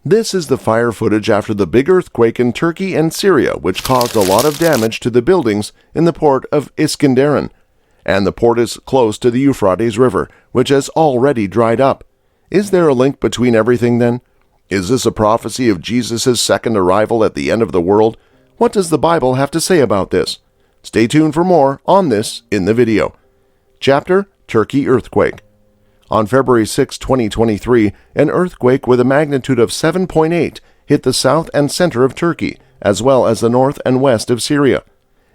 This is the fire footage after the big earthquake in Turkey and Syria, which caused a lot of damage to the buildings in the port of Iskenderun. And the port is close to the Euphrates River, which has already dried up. Is there a link between everything then? Is this a prophecy of Jesus' second arrival at the end of the world? What does the Bible have to say about this? Stay tuned for more on this in the video. Chapter: Turkey Earthquake. On February 6, 2023, an earthquake with a magnitude of 7.8 hit the south and center of Turkey, as well as the north and west of Syria.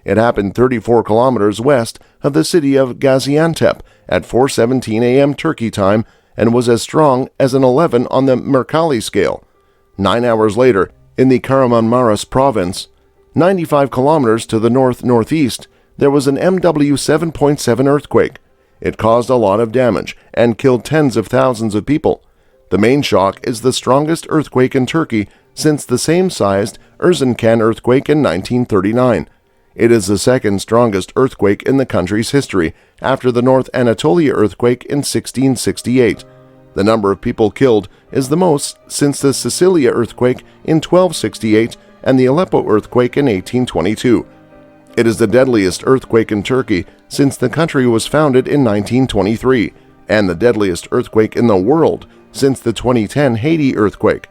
It happened 34 kilometers west of the city of Gaziantep at 4:17 a.m. Turkey time and was as strong as an 11 on the Mercalli scale. 9 hours later, in the Kahramanmaraş province, 95 kilometers to the north-northeast, there was an MW 7.7 earthquake. It caused a lot of damage and killed tens of thousands of people. The main shock is the strongest earthquake in Turkey since the same-sized Erzincan earthquake in 1939. It is the second strongest earthquake in the country's history, after the North Anatolia earthquake in 1668. The number of people killed is the most since the Sicilia earthquake in 1268 and the Aleppo earthquake in 1822. It is the deadliest earthquake in Turkey since the country was founded in 1923, and the deadliest earthquake in the world since the 2010 Haiti earthquake.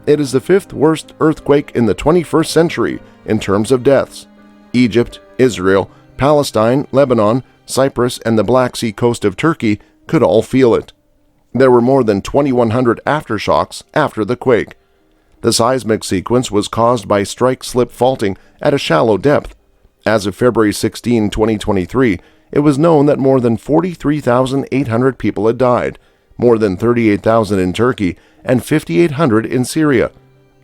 It is the fifth worst earthquake in the 21st century in terms of deaths. Egypt, Israel, Palestine, Lebanon, Cyprus, and the Black Sea coast of Turkey could all feel it. There were more than 2,100 aftershocks after the quake. The seismic sequence was caused by strike-slip faulting at a shallow depth. As of February 16, 2023, it was known that more than 43,800 people had died, more than 38,000 in Turkey, and 5,800 in Syria.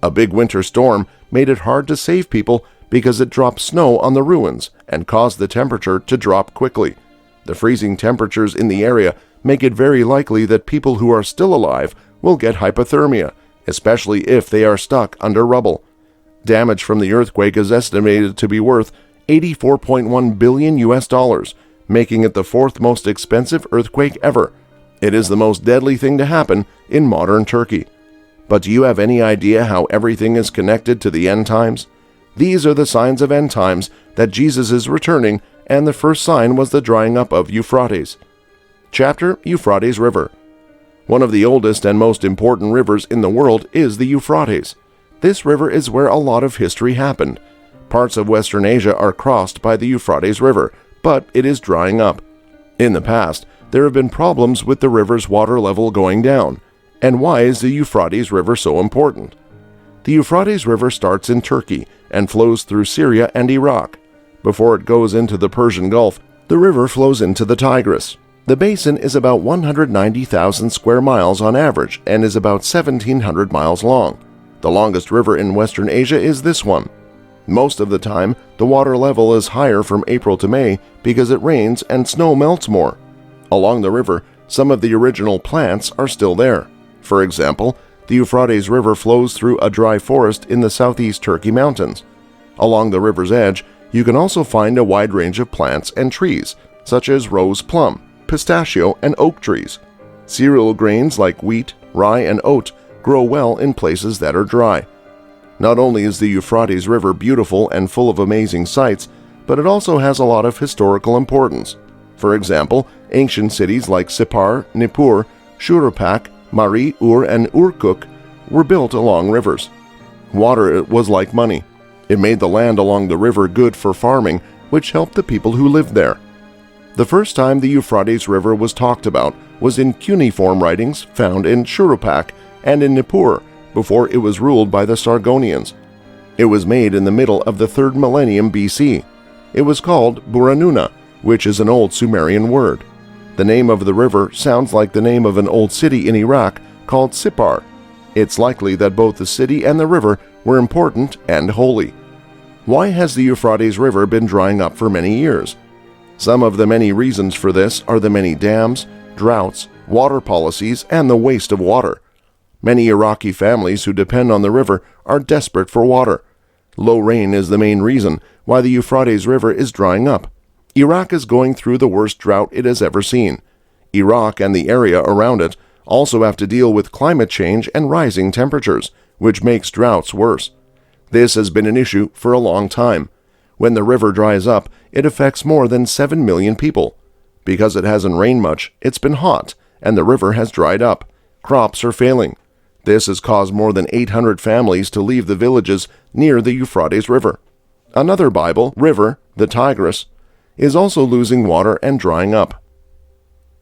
A big winter storm made it hard to save people because it dropped snow on the ruins and caused the temperature to drop quickly. The freezing temperatures in the area make it very likely that people who are still alive will get hypothermia, especially if they are stuck under rubble. Damage from the earthquake is estimated to be worth $84.1 billion, making it the fourth most expensive earthquake ever. It is the most deadly thing to happen in modern Turkey. But do you have any idea how everything is connected to the end times? These are the signs of end times that Jesus is returning, and the first sign was the drying up of Euphrates. Chapter: Euphrates River. One of the oldest and most important rivers in the world is the Euphrates. This river is where a lot of history happened. Parts of Western Asia are crossed by the Euphrates River, but it is drying up. In the past, there have been problems with the river's water level going down. And why is the Euphrates River so important? The Euphrates River starts in Turkey and flows through Syria and Iraq. Before it goes into the Persian Gulf, the river flows into the Tigris. The basin is about 190,000 square miles on average and is about 1,700 miles long. The longest river in Western Asia is this one. Most of the time, the water level is higher from April to May because it rains and snow melts more. Along the river, some of the original plants are still there. For example, the Euphrates River flows through a dry forest in the southeast Turkey mountains. Along the river's edge, you can also find a wide range of plants and trees, such as rose plum, pistachio, and oak trees. Cereal grains like wheat, rye, and oat grow well in places that are dry. Not only is the Euphrates River beautiful and full of amazing sights, but it also has a lot of historical importance. For example, ancient cities like Sippar, Nippur, Shuruppak, Mari, Ur, and Urkuk were built along rivers. Water was like money. It made the land along the river good for farming, which helped the people who lived there. The first time the Euphrates River was talked about was in cuneiform writings found in Shuruppak and in Nippur, before it was ruled by the Sargonians. It was made in the middle of the 3rd millennium BC. It was called Buranuna, which is an old Sumerian word. The name of the river sounds like the name of an old city in Iraq called Sippar. It's likely that both the city and the river were important and holy. Why has the Euphrates River been drying up for many years? Some of the many reasons for this are the many dams, droughts, water policies, and the waste of water. Many Iraqi families who depend on the river are desperate for water. Low rain is the main reason why the Euphrates River is drying up. Iraq is going through the worst drought it has ever seen. Iraq and the area around it also have to deal with climate change and rising temperatures, which makes droughts worse. This has been an issue for a long time. When the river dries up, it affects more than 7 million people. Because it hasn't rained much, it's been hot, and the river has dried up. Crops are failing. This has caused more than 800 families to leave the villages near the Euphrates River. Another Bible river, the Tigris, is also losing water and drying up.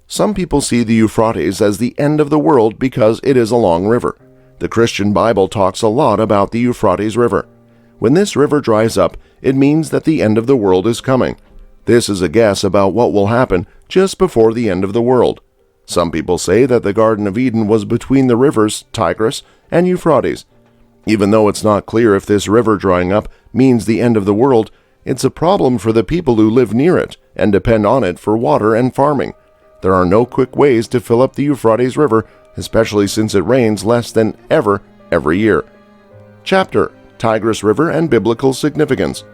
Some people see the Euphrates as the end of the world because it is a long river. The Christian Bible talks a lot about the Euphrates River. When this river dries up, it means that the end of the world is coming. This is a guess about what will happen just before the end of the world. Some people say that the Garden of Eden was between the rivers Tigris and Euphrates. Even though it's not clear if this river drying up means the end of the world, it's a problem for the people who live near it and depend on it for water and farming. There are no quick ways to fill up the Euphrates River, especially since it rains less than ever every year. Chapter: Tigris River and Biblical Significance.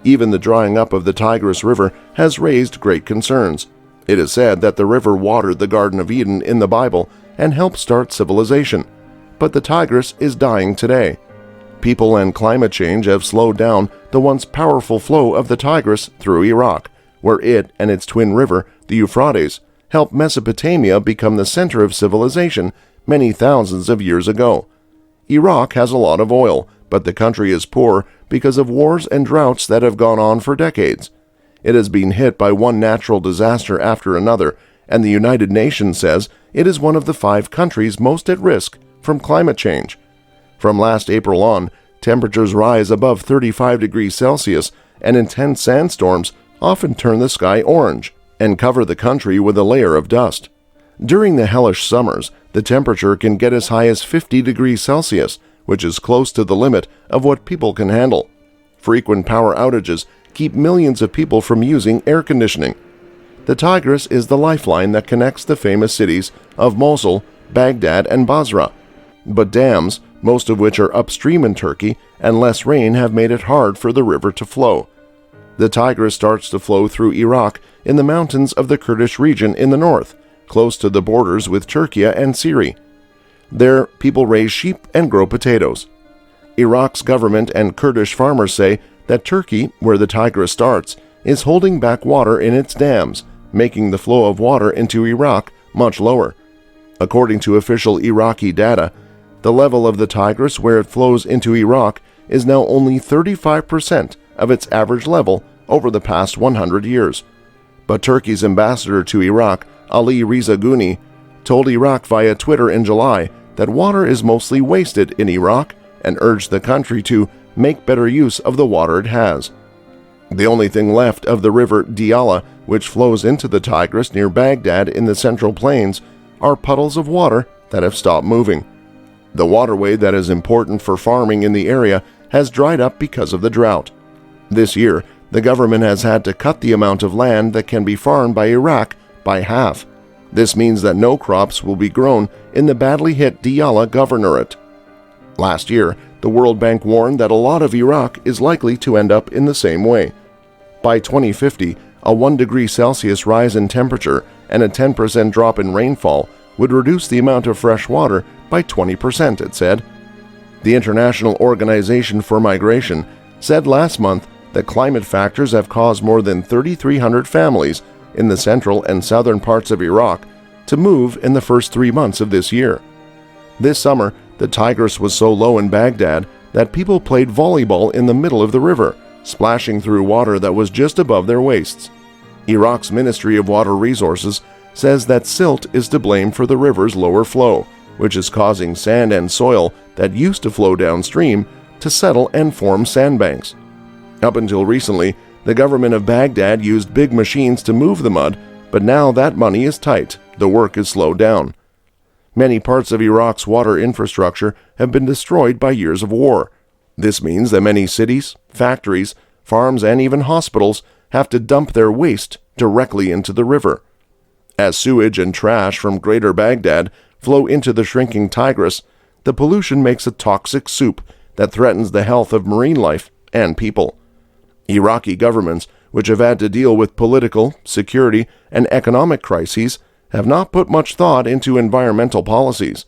Even the drying up of the Tigris River has raised great concerns. It is said that the river watered the Garden of Eden in the Bible and helped start civilization. But the Tigris is dying today. People and climate change have slowed down the once powerful flow of the Tigris through Iraq, where it and its twin river, the Euphrates, helped Mesopotamia become the center of civilization many thousands of years ago. Iraq has a lot of oil, but the country is poor because of wars and droughts that have gone on for decades. It has been hit by one natural disaster after another, and the United Nations says it is one of the 5 countries most at risk from climate change. From last April on, temperatures rise above 35 degrees Celsius, and intense sandstorms often turn the sky orange and cover the country with a layer of dust. During the hellish summers, the temperature can get as high as 50 degrees Celsius, which is close to the limit of what people can handle. Frequent power outages keep millions of people from using air conditioning. The Tigris is the lifeline that connects the famous cities of Mosul, Baghdad, and Basra. But dams, most of which are upstream in Turkey, and less rain have made it hard for the river to flow. The Tigris starts to flow through Iraq in the mountains of the Kurdish region in the north, close to the borders with Turkey and Syria. There, people raise sheep and grow potatoes. Iraq's government and Kurdish farmers say that Turkey, where the Tigris starts, is holding back water in its dams, making the flow of water into Iraq much lower. According to official Iraqi data, the level of the Tigris where it flows into Iraq is now only 35% of its average level over the past 100 years. But Turkey's ambassador to Iraq, Ali Reza Ghuni, told Iraq via Twitter in July that water is mostly wasted in Iraq and urged the country to make better use of the water it has. The only thing left of the river Diyala, which flows into the Tigris near Baghdad in the Central Plains, are puddles of water that have stopped moving. The waterway that is important for farming in the area has dried up because of the drought. This year, the government has had to cut the amount of land that can be farmed by Iraq by half. This means that no crops will be grown in the badly hit Diyala governorate. Last year, the World Bank warned that a lot of Iraq is likely to end up in the same way. By 2050, a 1 degree Celsius rise in temperature and a 10% drop in rainfall would reduce the amount of fresh water by 20%, it said. The International Organization for Migration said last month that climate factors have caused more than 3,300 families in the central and southern parts of Iraq to move in the first 3 months of this year. This summer, the Tigris was so low in Baghdad that people played volleyball in the middle of the river, splashing through water that was just above their waists. Iraq's Ministry of Water Resources says that silt is to blame for the river's lower flow, which is causing sand and soil that used to flow downstream to settle and form sandbanks. Up until recently, the government of Baghdad used big machines to move the mud, but now that money is tight. The work is slowed down. Many parts of Iraq's water infrastructure have been destroyed by years of war. This means that many cities, factories, farms, and even hospitals have to dump their waste directly into the river. As sewage and trash from Greater Baghdad flow into the shrinking Tigris, the pollution makes a toxic soup that threatens the health of marine life and people. Iraqi governments, which have had to deal with political, security, and economic crises, have not put much thought into environmental policies.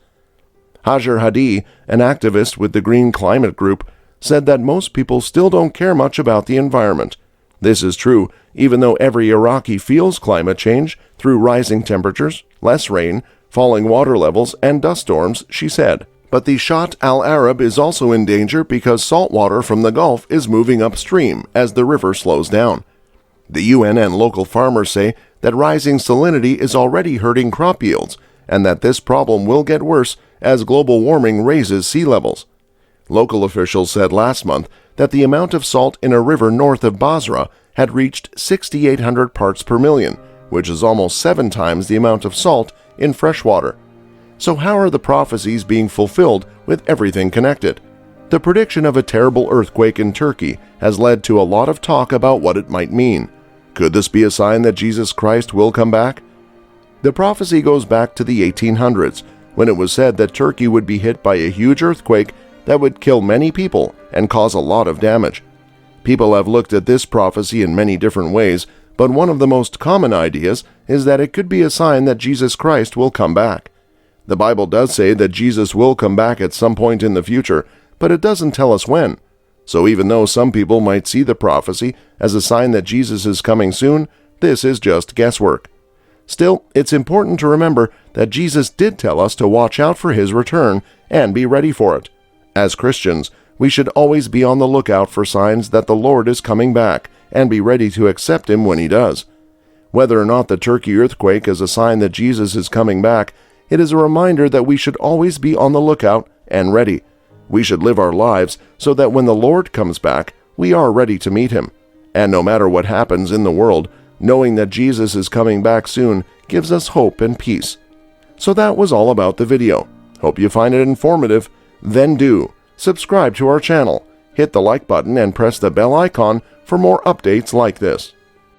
Hajar Hadi, an activist with the Green Climate Group, said that most people still don't care much about the environment. This is true, even though every Iraqi feels climate change through rising temperatures, less rain, falling water levels, and dust storms, she said. But the Shatt al-Arab is also in danger because salt water from the Gulf is moving upstream as the river slows down. The UN and local farmers say that rising salinity is already hurting crop yields, and that this problem will get worse as global warming raises sea levels. Local officials said last month that the amount of salt in a river north of Basra had reached 6,800 parts per million, which is almost 7 times the amount of salt in fresh water. So how are the prophecies being fulfilled with everything connected? The prediction of a terrible earthquake in Turkey has led to a lot of talk about what it might mean. Could this be a sign that Jesus Christ will come back? The prophecy goes back to the 1800s, when it was said that Turkey would be hit by a huge earthquake that would kill many people and cause a lot of damage. People have looked at this prophecy in many different ways, but one of the most common ideas is that it could be a sign that Jesus Christ will come back. The Bible does say that Jesus will come back at some point in the future, but it doesn't tell us when. So even though some people might see the prophecy as a sign that Jesus is coming soon, this is just guesswork. Still, it's important to remember that Jesus did tell us to watch out for his return and be ready for it. As Christians, we should always be on the lookout for signs that the Lord is coming back and be ready to accept him when he does. Whether or not the Turkey earthquake is a sign that Jesus is coming back, it is a reminder that we should always be on the lookout and ready. We should live our lives so that when the Lord comes back, we are ready to meet him. And no matter what happens in the world, knowing that Jesus is coming back soon gives us hope and peace. So that was all about the video. Hope you find it informative. Then do subscribe to our channel, hit the like button, and press the bell icon for more updates like this.